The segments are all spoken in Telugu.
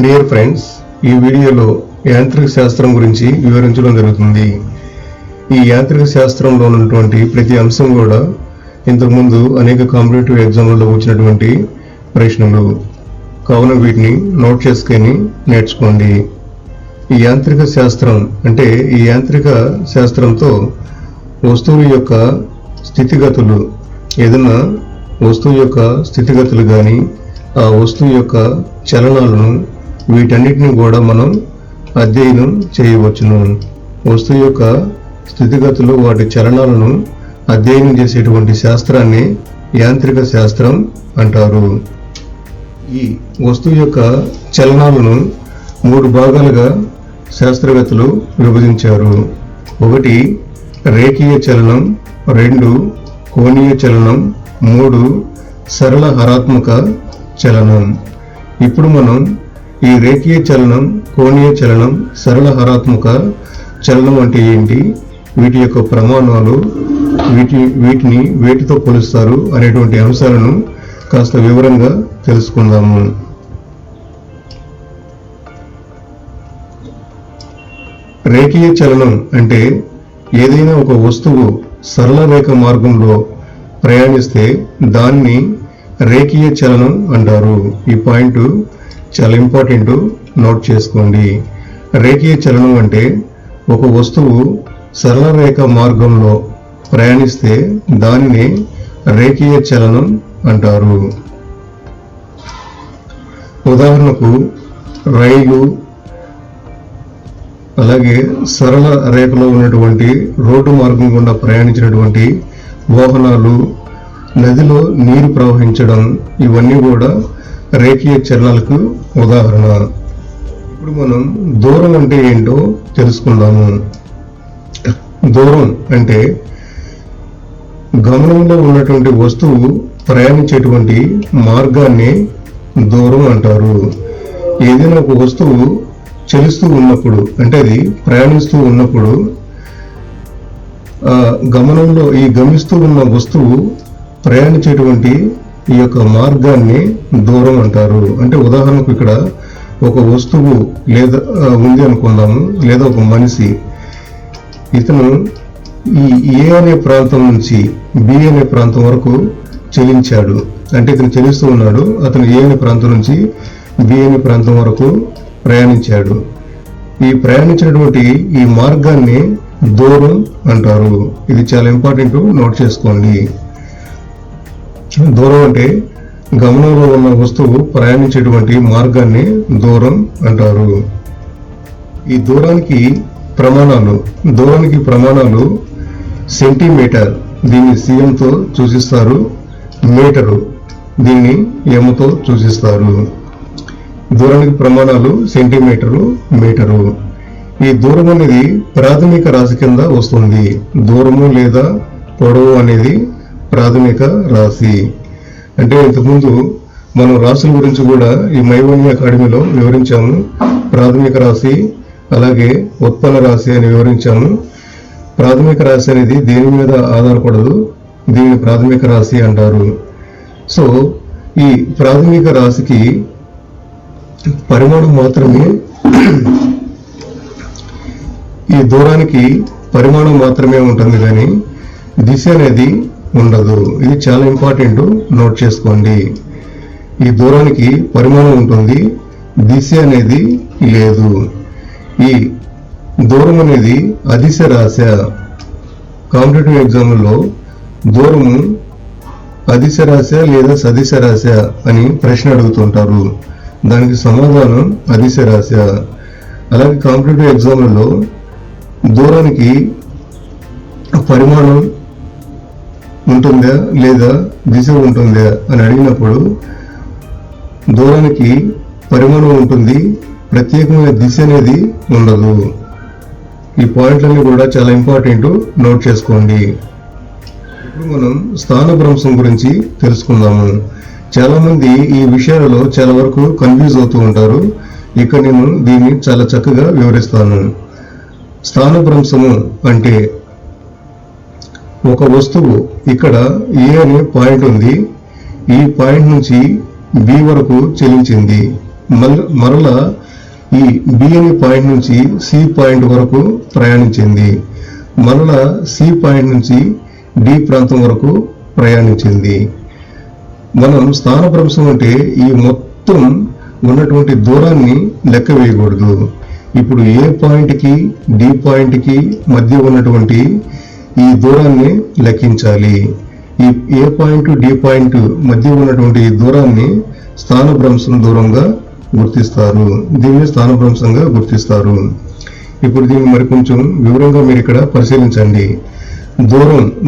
డియర్ ఫ్రెండ్స్, ఈ వీడియోలో యాంత్రిక శాస్త్రం గురించి వివరించడం జరుగుతుంది. ఈ యాంత్రిక శాస్త్రంలో ఉన్నటువంటి ప్రతి అంశం కూడా ఇంతకుముందు అనేక కాంపిటేటివ్ ఎగ్జామ్లలో వచ్చినటువంటి ప్రశ్నలు కావున వీటిని నోట్ చేసుకొని నేర్చుకోండి. ఈ యాంత్రిక శాస్త్రం అంటే ఈ యాంత్రిక శాస్త్రంతో వస్తువుల యొక్క స్థితిగతులు, ఏదైనా వస్తువు యొక్క స్థితిగతులు కానీ ఆ వస్తువు యొక్క చలనాలను వీటన్నిటిని కూడా మనం అధ్యయనం చేయవచ్చును. వస్తువు యొక్క స్థితిగతులు, వాటి చలనాలను అధ్యయనం చేసేటువంటి శాస్త్రాన్ని యాంత్రిక శాస్త్రం అంటారు. ఈ వస్తువు యొక్క చలనాలను 3 భాగాలుగా శాస్త్రవేత్తలు విభజించారు. 1 రేఖీయ చలనం, 2 కోణీయ చలనం, 3 సరళ హరాత్మక చలనం. ఇప్పుడు మనం ఈ రేఖీయ చలనం, కోణీయ చలనం, సరళ హరాత్మక చలనం అంటే ఏంటి, వీటి యొక్క ప్రమాణాలు, వీటిని వేటితో పోలుస్తారు అనేటువంటి అంశాలను కాస్త వివరంగా తెలుసుకుందాము. రేఖీయ చలనం అంటే ఏదైనా ఒక వస్తువు సరళ రేఖ మార్గంలో ప్రయాణిస్తే దాన్ని రేఖీయ చలనం అంటారు. ఈ పాయింట్ చాలా ఇంపార్టెంట్, నోట్ చేసుకోండి. రేఖీయ చలనం అంటే ఒక వస్తువు సరళ రేఖ మార్గంలో ప్రయాణిస్తే దానిని రేఖీయ చలనం అంటారు. ఉదాహరణకు రైలు, అలాగే సరళ రేఖలో ఉన్నటువంటి రోడ్డు మార్గం గుండా ప్రయాణించినటువంటి వాహనాలు, నదిలో నీరు ప్రవహించడం, ఇవన్నీ కూడా రేఖీయ చలనాలకు ఉదాహరణ. ఇప్పుడు మనం దూరం అంటే ఏంటో తెలుసుకుందాము. దూరం అంటే గమనంలో ఉన్నటువంటి వస్తువు ప్రయాణించేటువంటి మార్గాన్ని దూరం అంటారు. ఏదైనా ఒక వస్తువు చలిస్తూ ఉన్నప్పుడు, అంటే అది ప్రయాణిస్తూ ఉన్నప్పుడు గమనంలో ఈ గమిస్తూ ఉన్న వస్తువు ప్రయాణించేటువంటి ఈ యొక్క మార్గాన్ని దూరం అంటారు. అంటే ఉదాహరణకు ఇక్కడ ఒక వస్తువు లేదా ఉంది అనుకుందాము, లేదా ఒక మనిషి, ఇతను ఈ ఏ అనే ప్రాంతం నుంచి బి అనే ప్రాంతం వరకు చలించాడు. అంటే ఇతను చలిస్తూ ఉన్నాడు, అతను ఏ అనే ప్రాంతం నుంచి బి అనే ప్రాంతం వరకు ప్రయాణించాడు. ఈ ప్రయాణించినటువంటి ఈ మార్గాన్ని దూరం అంటారు. ఇది చాలా ఇంపార్టెంట్, నోట్ చేసుకోండి. దూరం అంటే గమనంలో ఉన్న వస్తువు ప్రయాణించేటువంటి మార్గాన్ని దూరం అంటారు. ఈ దూరానికి ప్రమాణాలు సెంటీమీటర్, దీన్ని సిఎంతో సూచిస్తారు. మీటరు, దీన్ని ఎంతో సూచిస్తారు. దూరానికి ప్రమాణాలు సెంటీమీటరు, మీటరు. ఈ దూరం అనేది ప్రాథమిక రాశి కింద వస్తుంది. దూరము లేదా పొడవు అనేది ప్రాథమిక రాశి. అంటే ఇంతకుముందు మనం రాశుల గురించి కూడా ఈ మైవోని అకాడమీలో వివరించాము. ప్రాథమిక రాశి, అలాగే ఉత్పన్న రాశి అని వివరించాము. ప్రాథమిక రాశి అనేది దేని మీద ఆధారపడదు, దీనిని ప్రాథమిక రాశి అంటారు. సో ఈ ప్రాథమిక రాశికి పరిమాణం మాత్రమే, ఈ దూరానికి పరిమాణం మాత్రమే ఉంటుంది, కానీ దిశ అనేది ఉండదు. ఇది చాలా ఇంపార్టెంట్, నోట్ చేసుకోండి. ఈ దూరానికి పరిమాణం ఉంటుంది, దిశ అనేది లేదు. ఈ దూరం అనేది అదిశ రాశ. కాంపిటేటివ్ ఎగ్జామ్లో దూరము అదిశ రాశ లేదా సదిశ రాశ అని ప్రశ్న అడుగుతుంటారు. దానికి సమాధానం అదిశ రాశ. అలాగే కాంపిటేటివ్ ఎగ్జామ్లలో దూరానికి పరిమాణం ఉంటుందా లేదా దిశ ఉంటుందా అని అడిగినప్పుడు దూరానికి పరిమాణం ఉంటుంది, ప్రత్యేకమైన దిశ అనేది ఉండదు. ఈ పాయింట్లన్నీ కూడా చాలా ఇంపార్టెంట్, నోట్ చేసుకోండి. ఇప్పుడు మనం స్థానభ్రంశం గురించి తెలుసుకుందాము. చాలా మంది ఈ విషయాలలో చాలా వరకు కన్ఫ్యూజ్ అవుతూ ఉంటారు. ఇక్కడ నేను దీన్ని చాలా చక్కగా వివరిస్తాను. స్థానభ్రంశము అంటే ఒక వస్తువు ఇక్కడ ఏ అనే పాయింట్ ఉంది, ఈ పాయింట్ నుంచి బి వరకు చలించింది. మరలా ఈ బి అనే పాయింట్ నుంచి సి పాయింట్ వరకు ప్రయాణించింది. మరలా సి పాయింట్ నుంచి డి ప్రాంతం వరకు ప్రయాణించింది. మనం స్థానభ్రంశం అంటే ఈ మొత్తం ఉన్నటువంటి దూరాన్ని లెక్క వేయకూడదు. ఇప్పుడు ఏ పాయింట్ కి డి పాయింట్ కి మధ్య ఉన్నటువంటి ఈ దూరాన్ని లెక్కించాలి. ఈ ఏ పాయింట్ డి పాయింట్ మధ్య ఉన్నటువంటి ఈ దూరాన్ని స్థానభ్రంశం దూరంగా గుర్తిస్తారు. దీన్ని స్థానభ్రంశంగా గుర్తిస్తారు. ఇప్పుడు దీన్ని మరి కొంచెం వివరంగా మీరు ఇక్కడ పరిశీలించండి.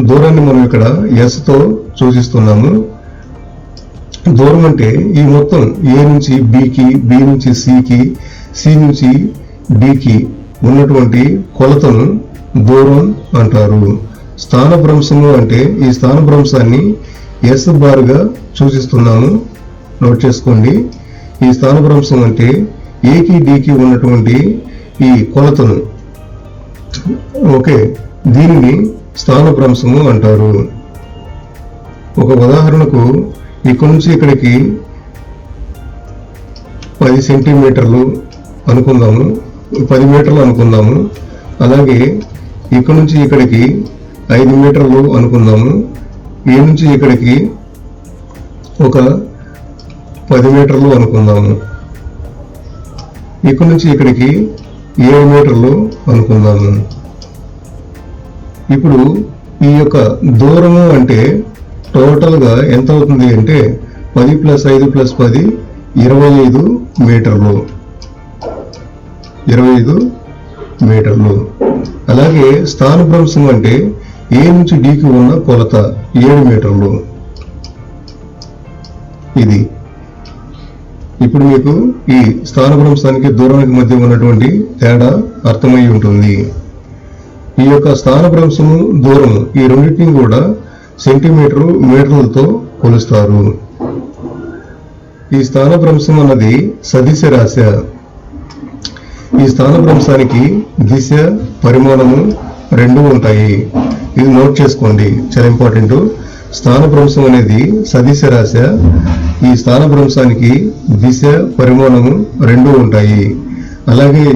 దూరాన్ని మనం ఇక్కడ ఎస్ తో సూచిస్తున్నాము. దూరం అంటే ఈ మొత్తం ఏ నుంచి బికి, బి నుంచి సికి, సి నుంచి డికి ఉన్నటువంటి కొలతను దూరం అంటారు. స్థానభ్రంశము అంటే ఈ స్థానభ్రంశాన్ని ఎస్ బార్గా సూచిస్తున్నాము. నోట్ చేసుకోండి. ఈ స్థానభ్రంశం అంటే ఏకి డికి ఉన్నటువంటి ఈ కొలతను, ఓకే, దీనిని స్థానభ్రంశము అంటారు. ఒక ఉదాహరణకు ఇక్కడ నుంచి ఇక్కడికి 10 సెంటీమీటర్లు అనుకుందాము, 10 మీటర్లు అనుకుందాము. అలాగే ఇక్కడ నుంచి ఇక్కడికి 5 మీటర్లు అనుకుందాము. ఈ నుంచి ఇక్కడికి ఒక 10 మీటర్లు అనుకుందాము. ఇక్కడ నుంచి ఇక్కడికి 7 మీటర్లు అనుకుందాము. ఇప్పుడు ఈ యొక్క దూరము అంటే టోటల్ గా ఎంత అవుతుంది అంటే 10 + 5 + 10 25 మీటర్లు. 25 మీటర్లు. అలాగే స్థానభ్రంశం అంటే ఏ నుంచి డికి ఉన్న కొలత 7 మీటర్లు. ఇది ఇప్పుడు మీకు ఈ స్థానభ్రంశానికి దూరానికి మధ్య ఉన్నటువంటి తేడా అర్థమై ఉంటుంది. ఈ యొక్క స్థానభ్రంశము దూరము ఈ రెండింటిని కూడా సెంటీమీటరు, మీటర్లతో కొలుస్తారు. ఈ స్థానభ్రంశం అన్నది సదిశ రాశి. ఈ స్థానభ్రంశానికి దిశ, పరిమాణము రెండు ఉంటాయి. ఇది నోట్ చేసుకోండి, చాలా ఇంపార్టెంట్. స్థానభ్రంశం అనేది సదిశ రాశి. ఈ స్థానభ్రంశానికి దిశ, పరిమాణము రెండు ఉంటాయి. అలాగే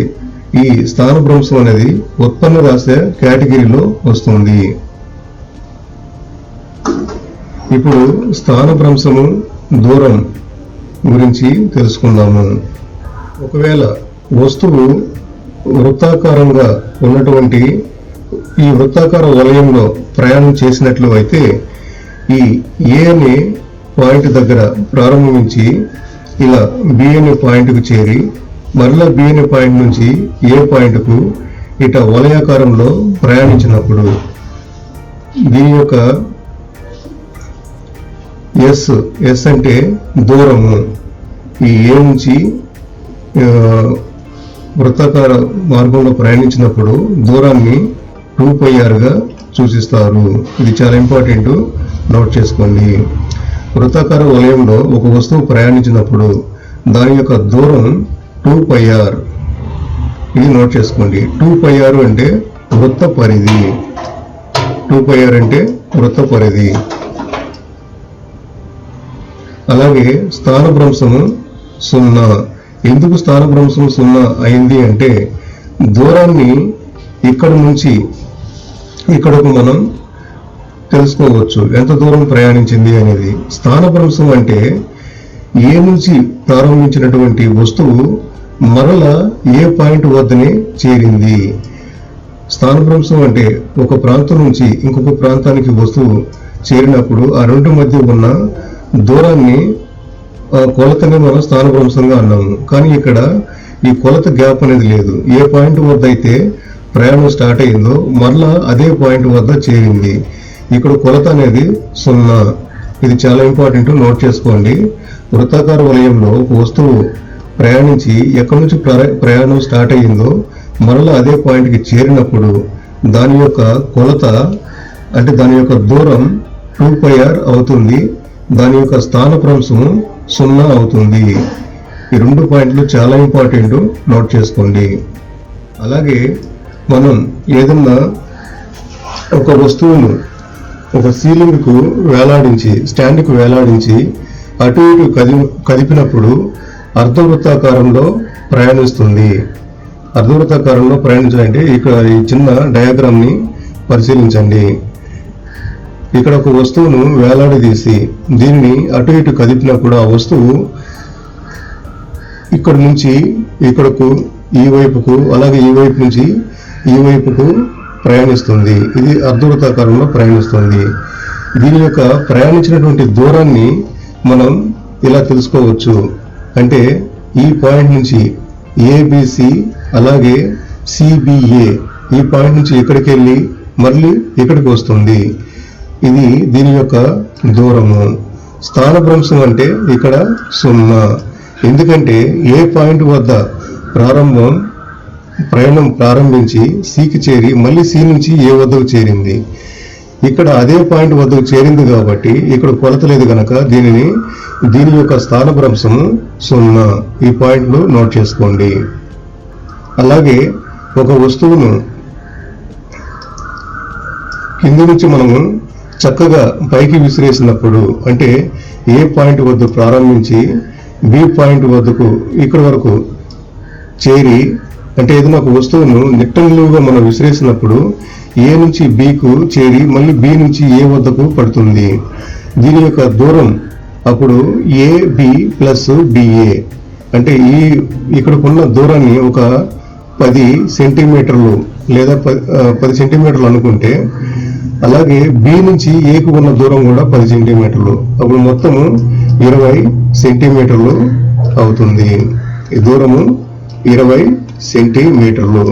ఈ స్థానభ్రంశం అనేది ఉత్పన్న రాశి కేటగిరీలో వస్తుంది. ఇప్పుడు స్థానభ్రంశము దూరం గురించి తెలుసుకుందాము. ఒకవేళ వస్తువు వృత్తాకారంగా ఉన్నటువంటి ఈ వృత్తాకార వలయంలో ప్రయాణం చేసినట్లు అయితే ఈ ఏ అనే పాయింట్ దగ్గర ప్రారంభించి ఇలా బి అనే పాయింట్కు చేరి మరలా బి అనే పాయింట్ నుంచి ఏ పాయింట్కు ఇట వలయాకారంలో ప్రయాణించినప్పుడు దీని యొక్క ఎస్ అంటే దూరము. ఈ ఏ నుంచి వృత్తాకార మార్గంలో ప్రయాణించినప్పుడు దూరాన్ని 2πr గా సూచిస్తారు. ఇది చాలా ఇంపార్టెంట్, నోట్ చేసుకోండి. వృత్తాకార వలయంలో ఒక వస్తువు ప్రయాణించినప్పుడు దాని యొక్క దూరం 2πr. ఇది నోట్ చేసుకోండి. 2πr అంటే వృత్త పరిధి. 2πr అంటే వృత్త పరిధి. అలాగే స్థానభ్రంశము 0. ఎందుకు స్థానభ్రంశం 0 అయింది అంటే దూరాన్ని ఇక్కడ నుంచి ఇక్కడకు మనం తెలుసుకోవచ్చు ఎంత దూరం ప్రయాణించింది అనేది. స్థానభ్రంశం అంటే ఏ నుంచి ప్రారంభించినటువంటి వస్తువు మరలా ఏ పాయింట్ వద్దనే చేరింది. స్థానభ్రంశం అంటే ఒక ప్రాంతం నుంచి ఇంకొక ప్రాంతానికి వస్తువు చేరినప్పుడు ఆ రెండు మధ్య ఉన్న దూరాన్ని కొలతని మనం స్థానభ్రంశంగా అన్నాము. కానీ ఇక్కడ ఈ కొలత గ్యాప్ అనేది లేదు. ఏ పాయింట్ వద్ద అయితే ప్రయాణం స్టార్ట్ అయిందో మరలా అదే పాయింట్ వద్ద చేరింది. ఇక్కడ కొలత అనేది 0. ఇది చాలా ఇంపార్టెంట్, నోట్ చేసుకోండి. వృత్తాకార వలయంలో ఒక వస్తువు ప్రయాణించి ఎక్కడి నుంచి ప్రయాణం స్టార్ట్ అయ్యిందో మరలా అదే పాయింట్కి చేరినప్పుడు దాని యొక్క కొలత అంటే దాని యొక్క దూరం 2πr అవుతుంది. దాని యొక్క స్థానభ్రంశము 0 అవుతుంది. ఈ రెండు పాయింట్లు చాలా ఇంపార్టెంట్, నోట్ చేసుకోండి. అలాగే మనం ఏదన్నా ఒక వస్తువును ఒక సీలింగ్ కు వేలాడించి, స్టాండ్ కు వేలాడించి అటు ఇటు కదిపినప్పుడు అర్ధవృత్తాకారంలో ప్రయాణిస్తుంది. అర్ధవృత్తాకారంలో ప్రయాణించాలంటే ఇక్కడ ఈ చిన్న డయాగ్రామ్ ని పరిశీలించండి. ఇక్కడ ఒక వస్తువును వేలాడదీసి దీనిని అటు ఇటు కదిపినప్పుడు ఆ వస్తువు ఇక్కడ నుంచి ఇక్కడకు, ఈ వైపుకు, అలాగే ఈ వైపు నుంచి ఈ వైపుకు ప్రయాణిస్తుంది. ఇది అర్ధవృత్తాకారంలో ప్రయాణిస్తుంది. దీని యొక్క ప్రయాణించినటువంటి దూరాన్ని మనం ఇలా తెలుసుకోవచ్చు. అంటే ఈ పాయింట్ నుంచి ఏబిసి, అలాగే సిబిఏ, ఈ పాయింట్ నుంచి ఇక్కడికి వెళ్ళి మళ్ళీ ఇక్కడికి వస్తుంది. ఇది దీని యొక్క దూరము. స్థానభ్రంశం అంటే ఇక్కడ 0. ఎందుకంటే ఏ పాయింట్ వద్ద ప్రయాణం ప్రారంభించి సికి చేరి మళ్ళీ సి నుంచి ఏ వద్దకు చేరింది. ఇక్కడ అదే పాయింట్ వద్దకు చేరింది కాబట్టి ఇక్కడ కొలత లేదు కనుక దీని యొక్క స్థానభ్రంశము 0. ఈ పాయింట్లు నోట్ చేసుకోండి. అలాగే ఒక వస్తువును కింది నుంచి మనము చక్కగా పైకి విసిరేసినప్పుడు, అంటే ఏ పాయింట్ వద్ద ప్రారంభించి బి పాయింట్ వద్దకు ఇక్కడ వరకు చేరి, అంటే ఏదైనా ఒక వస్తువును నిట్టనిలువుగా మనం విసిరేసినప్పుడు ఏ నుంచి బికు చేరి మళ్ళీ బి నుంచి ఏ వద్దకు పడుతుంది. దీని యొక్క దూరం అప్పుడు ఏబి ప్లస్ డిఏ, అంటే ఇక్కడకున్న దూరాన్ని ఒక 10 సెంటీమీటర్లు లేదా 10 సెంటీమీటర్లు అనుకుంటే, అలాగే బి నుంచి ఏకు ఉన్న దూరం కూడా 10 సెంటీమీటర్లు, అప్పుడు మొత్తము 20 సెంటీమీటర్లు అవుతుంది. ఈ దూరము 20 సెంటీమీటర్లు.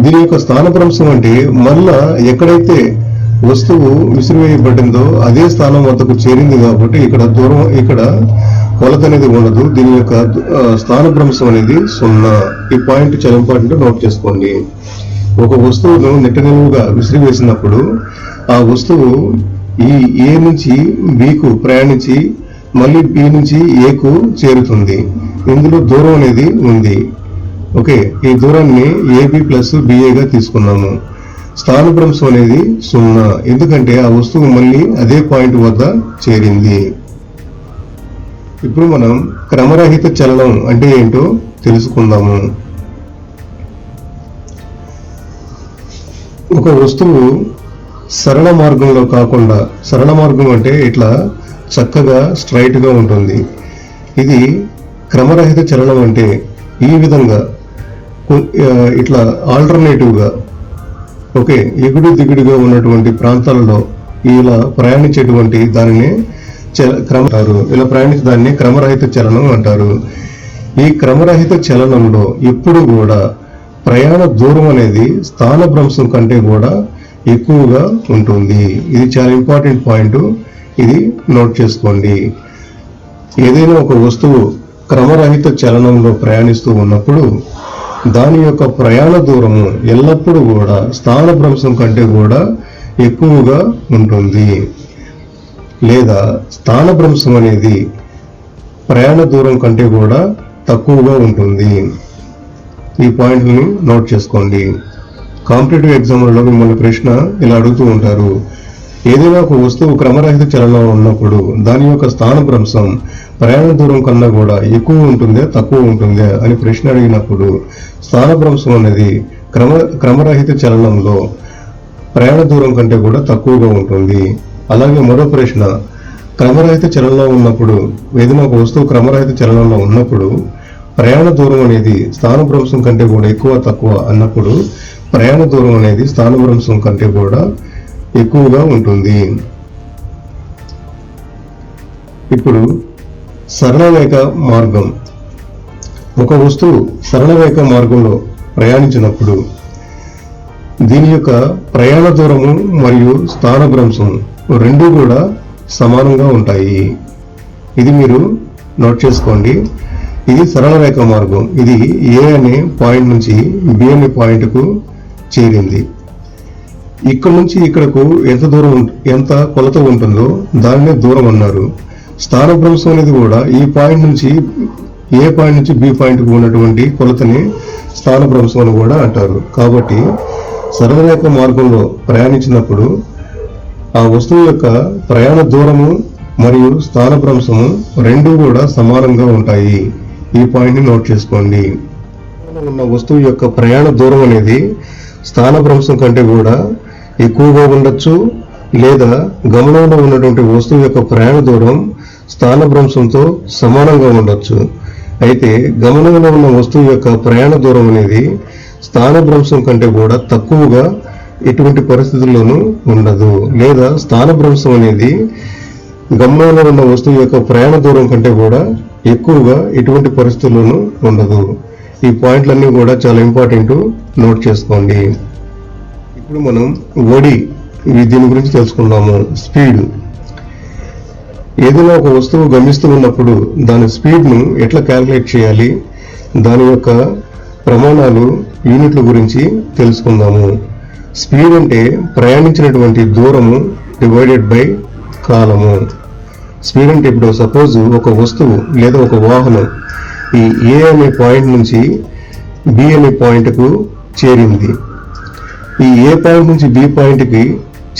దీని యొక్క స్థానభ్రంశం అంటే మళ్ళా ఎక్కడైతే వస్తువు విసిరివేయబడిందో అదే స్థానం వద్దకు చేరింది కాబట్టి ఇక్కడ దూరం, ఇక్కడ కొలత అనేది ఉండదు. దీని యొక్క స్థానభ్రంశం అనేది 0. ఈ పాయింట్ చాలా ఇంపార్టెంట్, నోట్ చేసుకోండి. ఒక వస్తువును నిట్టనిలువుగా విసిరివేసినప్పుడు ఆ వస్తువు ఈ ఏ నుంచి బికు ప్రయాణించి మళ్ళీ బి నుంచి ఏకు చేరుతుంది. ఇందులో దూరం అనేది ఉంది. ఓకే, ఈ దూరాన్ని ఏబి ప్లస్ బిఏగా తీసుకున్నాము. స్థానభ్రంశం అనేది 0, ఎందుకంటే ఆ వస్తువు మళ్ళీ అదే పాయింట్ వద్ద చేరింది. ఇప్పుడు మనం క్రమరహిత చలనం అంటే ఏంటో తెలుసుకుందాము. ఒక వస్తువు సరళ మార్గంలో కాకుండా, సరళ మార్గం అంటే ఇట్లా చక్కగా స్ట్రైట్ గా ఉంటుంది. ఇది క్రమరహిత చలనం అంటే ఈ విధంగా ఇట్లా ఆల్టర్నేటివ్ గా, ఓకే, ఎగుడు దిగుడుగా ఉన్నటువంటి ప్రాంతాలలో ఇలా ప్రయాణించేటువంటి దానిని ఇలా ప్రయాణించే దాన్ని క్రమరహిత చలనం అంటారు. ఈ క్రమరహిత చలనంలో ఎప్పుడు కూడా ప్రయాణ దూరం అనేది స్థానభ్రంశం కంటే కూడా ఎక్కువగా ఉంటుంది. ఇది చాలా ఇంపార్టెంట్ పాయింట్, ఇది నోట్ చేసుకోండి. ఏదైనా ఒక వస్తువు క్రమరహిత చలనంలో ప్రయాణిస్తూ ఉన్నప్పుడు దాని యొక్క ప్రయాణ దూరము ఎల్లప్పుడూ కూడా స్థానభ్రంశం కంటే కూడా ఎక్కువగా ఉంటుంది. లేదా స్థానభ్రంశం అనేది ప్రయాణ దూరం కంటే కూడా తక్కువగా ఉంటుంది. ఈ పాయింట్ని నోట్ చేసుకోండి. కాంపిటేటివ్ ఎగ్జామ్లలో మిమ్మల్ని ప్రశ్న ఇలా అడుగుతూ ఉంటారు. ఏదైనా ఒక వస్తువు క్రమరహిత చలనంలో ఉన్నప్పుడు దాని యొక్క స్థానభ్రంశం ప్రయాణ దూరం కన్నా కూడా ఎక్కువ ఉంటుందే తక్కువ ఉంటుందే అని ప్రశ్న అడిగినప్పుడు స్థానభ్రంశం అనేది క్రమరహిత చలనంలో ప్రయాణ దూరం కంటే కూడా తక్కువగా ఉంటుంది. అలాగే మరో ప్రశ్న, క్రమరహిత చలనంలో ఉన్నప్పుడు, ఏదైనా ఒక వస్తువు క్రమరహిత చలనంలో ఉన్నప్పుడు ప్రయాణ దూరం అనేది స్థానభ్రంశం కంటే కూడా ఎక్కువ తక్కువ అన్నప్పుడు ప్రయాణ దూరం అనేది స్థానభ్రంశం కంటే కూడా ఎక్కువగా ఉంటుంది. ఇప్పుడు సరళ రేఖ మార్గం. ఒక వస్తువు సరళ రేఖ మార్గంలో ప్రయాణించినప్పుడు దీని యొక్క ప్రయాణ దూరము మరియు స్థానభ్రంశం రెండూ కూడా సమానంగా ఉంటాయి. ఇది మీరు నోట్ చేసుకోండి. ఇది సరళ రేఖ మార్గం. ఇది ఏ అనే పాయింట్ నుంచి బి అనే పాయింట్కు చేరింది. ఇక్కడ నుంచి ఇక్కడకు ఎంత కొలత ఉంటుందో దాన్నే దూరం అన్నారు. స్థానభ్రంశం అనేది కూడా ఈ పాయింట్ నుంచి ఏ పాయింట్ నుంచి బి పాయింట్కు ఉన్నటువంటి కొలతని స్థానభ్రంశం అని కూడా అంటారు. కాబట్టి సరళ రేఖ మార్గంలో ప్రయాణించినప్పుడు ఆ వస్తువు యొక్క ప్రయాణ దూరము మరియు స్థానభ్రంశము రెండూ కూడా సమానంగా ఉంటాయి. ఈ పాయింట్ ని నోట్ చేసుకోండి. ఉన్న వస్తువు యొక్క ప్రయాణ దూరం అనేది స్థానభ్రంశం కంటే కూడా ఎక్కువగా ఉండొచ్చు, లేదా గమనంలో ఉన్నటువంటి వస్తువు యొక్క ప్రయాణ దూరం స్థానభ్రంశంతో సమానంగా ఉండొచ్చు. అయితే గమనంలో ఉన్న వస్తువు యొక్క ప్రయాణ దూరం అనేది స్థానభ్రంశం కంటే కూడా తక్కువగా ఎటువంటి పరిస్థితుల్లోనూ ఉండదు, లేదా స్థానభ్రంశం అనేది గమనంలో ఉన్న వస్తువు యొక్క ప్రయాణ దూరం కంటే కూడా ఎక్కువగా ఎటువంటి పరిస్థితుల్లోనూ ఉండదు. ఈ పాయింట్లన్నీ కూడా చాలా ఇంపార్టెంట్, నోట్ చేసుకోండి. ఇప్పుడు మనం ఒడి దీని గురించి తెలుసుకుందాము. స్పీడ్. ఏదైనా ఒక వస్తువు గమిస్తూ ఉన్నప్పుడు దాని స్పీడ్ను ఎట్లా క్యాలిక్యులేట్ చేయాలి, దాని యొక్క ప్రమాణాలు, యూనిట్ల గురించి తెలుసుకుందాము. స్పీడ్ అంటే ప్రయాణించినటువంటి దూరము డివైడెడ్ బై కాలము. స్పీడ్ అంటే ఇప్పుడు సపోజ్ ఒక వస్తువు లేదా ఒక వాహనం ఈ ఏ అనే పాయింట్ నుంచి బి అనే పాయింట్కు చేరింది. ఈ ఏ పాయింట్ నుంచి బి పాయింట్కి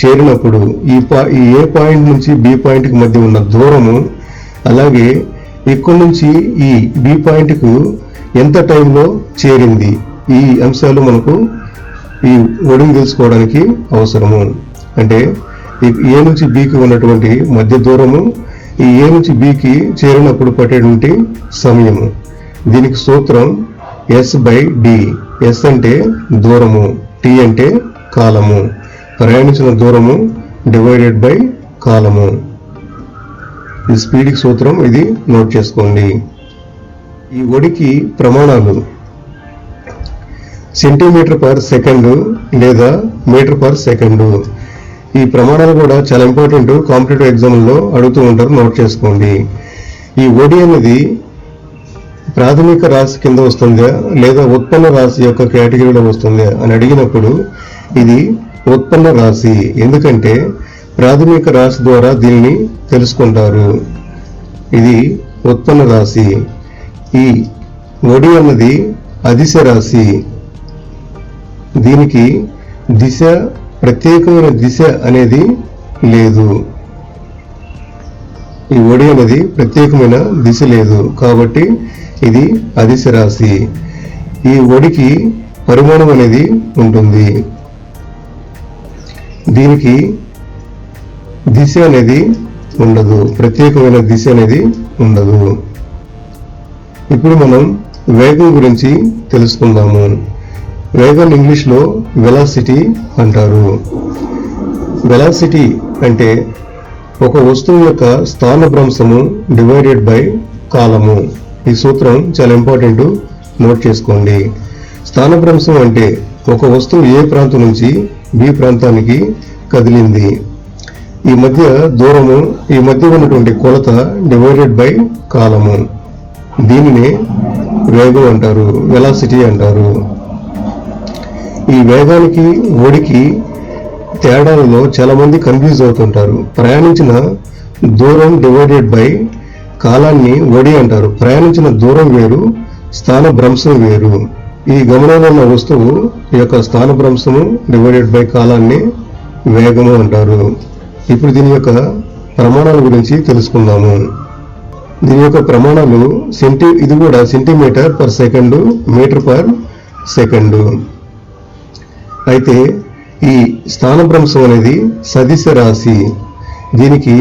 చేరినప్పుడు ఈ ఏ పాయింట్ నుంచి బి పాయింట్కి మధ్య ఉన్న దూరము, అలాగే ఇక్కడ నుంచి ఈ బి పాయింట్కు ఎంత టైంలో చేరింది, ఈ అంశాలు మనకు ఈ ఒడిని తెలుసుకోవడానికి అవసరము. అంటే ఏ నుంచి బికి ఉన్నటువంటి మధ్య దూరము, ఈ ఏ నుంచి బికి చేరినప్పుడు పట్టేటువంటి సమయము. దీనికి సూత్రం S/D. S అంటే దూరము, T అంటే కాలము. ప్రయాణించిన దూరము డివైడెడ్ బై కాలము. ఈ స్పీడ్కి సూత్రం ఇది, నోట్ చేసుకోండి. ఈ ఒడికి ప్రమాణాలు సెంటీమీటర్ పర్ సెకండ్ లేదా మీటర్ పర్ సెకండ్. ఈ ప్రమాణాలు కూడా చాలా ఇంపార్టెంట్, కాంపిటేటివ్ ఎగ్జామ్లో అడుగుతూ ఉంటారు, నోట్ చేసుకోండి. ఈ ఒడి అనేది ప్రాథమిక రాశి కింద వస్తుందా లేదా ఉత్పన్న రాశి యొక్క కేటగిరీలో వస్తుందా అని అడిగినప్పుడు ఇది ఉత్పన్న రాశి. ఎందుకంటే ప్రాథమిక రాశి ద్వారా దీనిని తెలుసుకుంటారు. ఇది ఉత్పన్న రాశి. ఈ ఒడి అన్నది అదిశ రాశి. దీనికి దిశ, ప్రత్యేకమైన దిశ అనేది లేదు. ఈ ఒడి అనేది ప్రత్యేకమైన దిశ లేదు కాబట్టి ఇది అదిశ రాశి. ఈ ఒడికి పరిమాణం అనేది ఉంటుంది. దీనికి దిశ అనేది ఉండదు, ప్రత్యేకమైన దిశ అనేది ఉండదు. ఇప్పుడు మనం వేగం గురించి తెలుసుకుందాము. వేగాన్ని ఇంగ్లీష్లో వెలాసిటీ అంటారు. వెలాసిటీ అంటే ఒక వస్తువు యొక్క స్థానభ్రంశము డివైడెడ్ బై కాలము. ఈ సూత్రం చాలా ఇంపార్టెంట్, నోట్ చేసుకోండి. స్థానభ్రంశం అంటే ఒక వస్తువు ఏ ప్రాంతం నుంచి బి ప్రాంతానికి కదిలింది. ఈ మధ్య దూరము, ఈ మధ్య ఉన్నటువంటి కొలత డివైడెడ్ బై కాలము. దీనినే వేగం అంటారు, వెలాసిటీ అంటారు. ఈ వేగానికి ఒడికి తేడాలలో చాలా మంది కన్ఫ్యూజ్ అవుతుంటారు. ప్రయాణించిన దూరం డివైడెడ్ బై కాలాన్ని ఒడి అంటారు. ప్రయాణించిన దూరం వేరు, స్థానభ్రంశం వేరు. ఈ గమనంలో ఉన్న వస్తువు యొక్క స్థానభ్రంశము డివైడెడ్ బై కాలాన్ని వేగము అంటారు. ఇప్పుడు దీని యొక్క ప్రమాణాల గురించి తెలుసుకుందాము. దీని యొక్క ప్రమాణాలు ఇది కూడా centimetre per second, metre per second. అయితే ఈ స్థానభ్రంశం అనేది సదిశ రాశి. దీనికి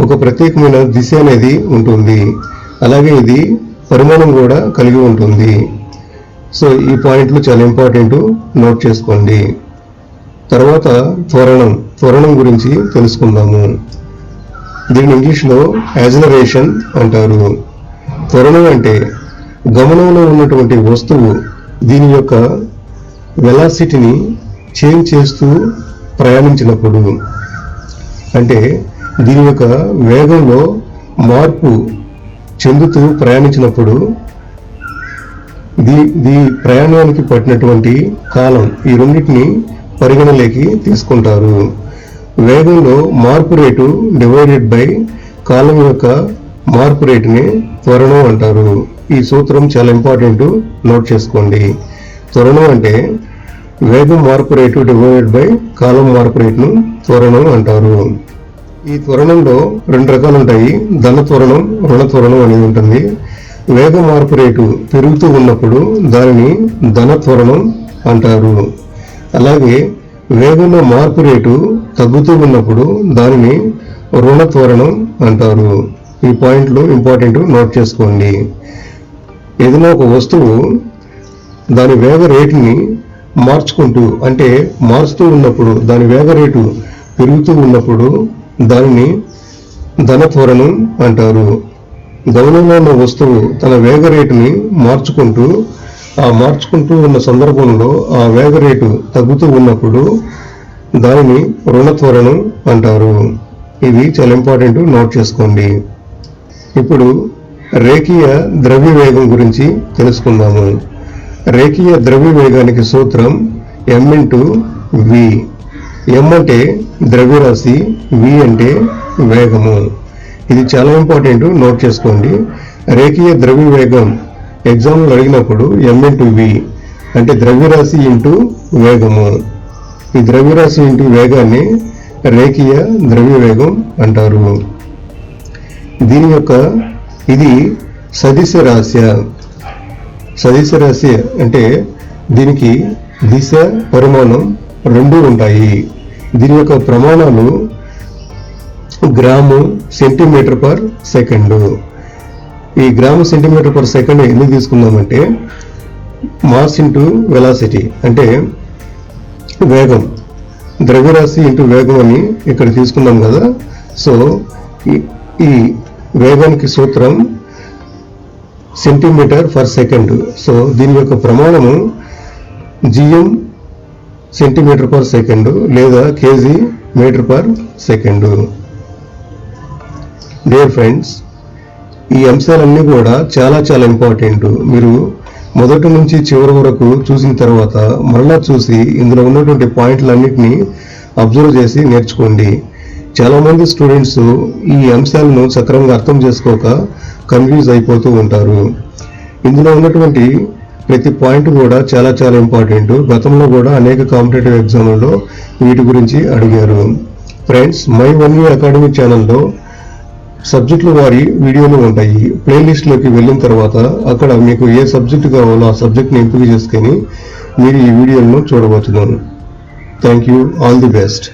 ఒక ప్రత్యేకమైన దిశ అనేది ఉంటుంది, అలాగే ఇది పరిమాణం కూడా కలిగి ఉంటుంది. సో ఈ పాయింట్లు చాలా ఇంపార్టెంట్, నోట్ చేసుకోండి. తర్వాత త్వరణం గురించి తెలుసుకుందాము. దీన్ని ఇంగ్లీష్లో యాక్సిలరేషన్ అంటారు. త్వరణం అంటే గమనంలో ఉన్నటువంటి వస్తువు దీని యొక్క వెలాసిటీని చేంజ్ చేస్తూ ప్రయాణించినప్పుడు, అంటే దీని యొక్క వేగంలో మార్పు చెందుతూ ప్రయాణించినప్పుడు దీ ప్రయాణానికి పట్టినటువంటి కాలం, ఈ రెండింటిని పరిగణలోకి తీసుకుంటారు. వేగంలో మార్పు రేటు డివైడెడ్ బై కాలం యొక్క మార్పు రేటుని త్వరణం అంటారు. ఈ సూత్రం చాలా ఇంపార్టెంట్, నోట్ చేసుకోండి. త్వరణం అంటే వేగం మార్పు రేటు డివైడెడ్ బై కాలం మార్పు రేటును త్వరణం అంటారు. ఈ త్వరణంలో రెండు రకాలు ఉంటాయి. ధన త్వరణం, రుణ త్వరణం అనేది ఉంటుంది. వేగ మార్పు రేటు పెరుగుతూ ఉన్నప్పుడు దానిని ధన త్వరణం అంటారు. అలాగే వేగంలో మార్పు రేటు తగ్గుతూ ఉన్నప్పుడు దానిని రుణ త్వరణం అంటారు. ఈ పాయింట్లు ఇంపార్టెంట్, నోట్ చేసుకోండి. ఏదైనా ఒక వస్తువు దాని వేగ రేటుని మార్చుకుంటూ అంటే మారుస్తూ ఉన్నప్పుడు, దాని వేగ రేటు పెరుగుతూ ఉన్నప్పుడు దానిని ధన త్వరణం అంటారు. గమనంలో ఉన్న వస్తువు తన వేగ రేటుని మార్చుకుంటూ ఉన్న సందర్భంలో ఆ వేగ రేటు తగ్గుతూ ఉన్నప్పుడు దానిని రుణ త్వరణం అంటారు. ఇది చాలా ఇంపార్టెంట్, నోట్ చేసుకోండి. ఇప్పుడు రేఖీయ ద్రవ్య వేగం గురించి తెలుసుకుందాము. రేఖీయ ద్రవ్య వేగానికి సూత్రం m×v. m అంటే ద్రవ్యరాశి, v అంటే వేగము. ఇది చాలా ఇంపార్టెంట్, నోట్ చేసుకోండి. రేఖీయ ద్రవ్య వేగం ఎగ్జామ్లో అడిగినప్పుడు m×v అంటే ద్రవ్యరాశి ఇంటూ వేగము. ఈ ద్రవ్యరాశి ఇంటూ వేగాన్ని రేఖీయ ద్రవ్య వేగం అంటారు. దీని యొక్క ఇది సదిశ రాశి. సదిశ రాశి అంటే దీనికి దిశ, పరిమాణం రెండూ ఉంటాయి. దీని యొక్క ప్రమాణాలు గ్రాము సెంటీమీటర్ పర్ సెకండ్. ఈ గ్రాము సెంటీమీటర్ పర్ సెకండ్ ఎందుకు తీసుకున్నామంటే మాస్ ఇంటూ వెలాసిటీ అంటే వేగం, ద్రవ్యరాశి ఇంటూ వేగం అని ఇక్కడ తీసుకున్నాం కదా. సో ఈ వేగానికి సూత్రం సెంటీమీటర్ పర్ సెకండ్. సో దీని యొక్క ప్రమాణము gm సెంటీమీటర్ పర్ సెకండ్ లేదా kg metre per second. Dear friends, ఈ అంశాలన్నీ కూడా చాలా ఇంపార్టెంట్. మీరు మొదటి నుంచి చివరి వరకు చూసిన తర్వాత మరలా చూసి ఇందులో ఉన్నటువంటి పాయింట్లన్నింటినీ అబ్జర్వ్ చేసి నేర్చుకోండి. చాలామంది స్టూడెంట్స్ ఈ అంశాలను సక్రమంగా అర్థం చేసుకోక కన్ఫ్యూజ్ అయిపోతూ ఉంటారు. ఇందులో ఉన్నటువంటి ప్రతి పాయింట్ కూడా చాలా ఇంపార్టెంట్. గతంలో కూడా అనేక కాంపిటేటివ్ ఎగ్జామ్లలో వీటి గురించి అడిగారు. Friends, my one you academy ఛానల్లో సబ్జెక్టుల వారి వీడియోలు ఉంటాయి. ప్లేలిస్ట్లోకి వెళ్ళిన తర్వాత అక్కడ మీకు ఏ సబ్జెక్ట్ కావాలో ఆ సబ్జెక్ట్ని ఎంపిక చేసుకొని మీరు ఈ వీడియోలను చూడవచ్చును. Thank you. All the best.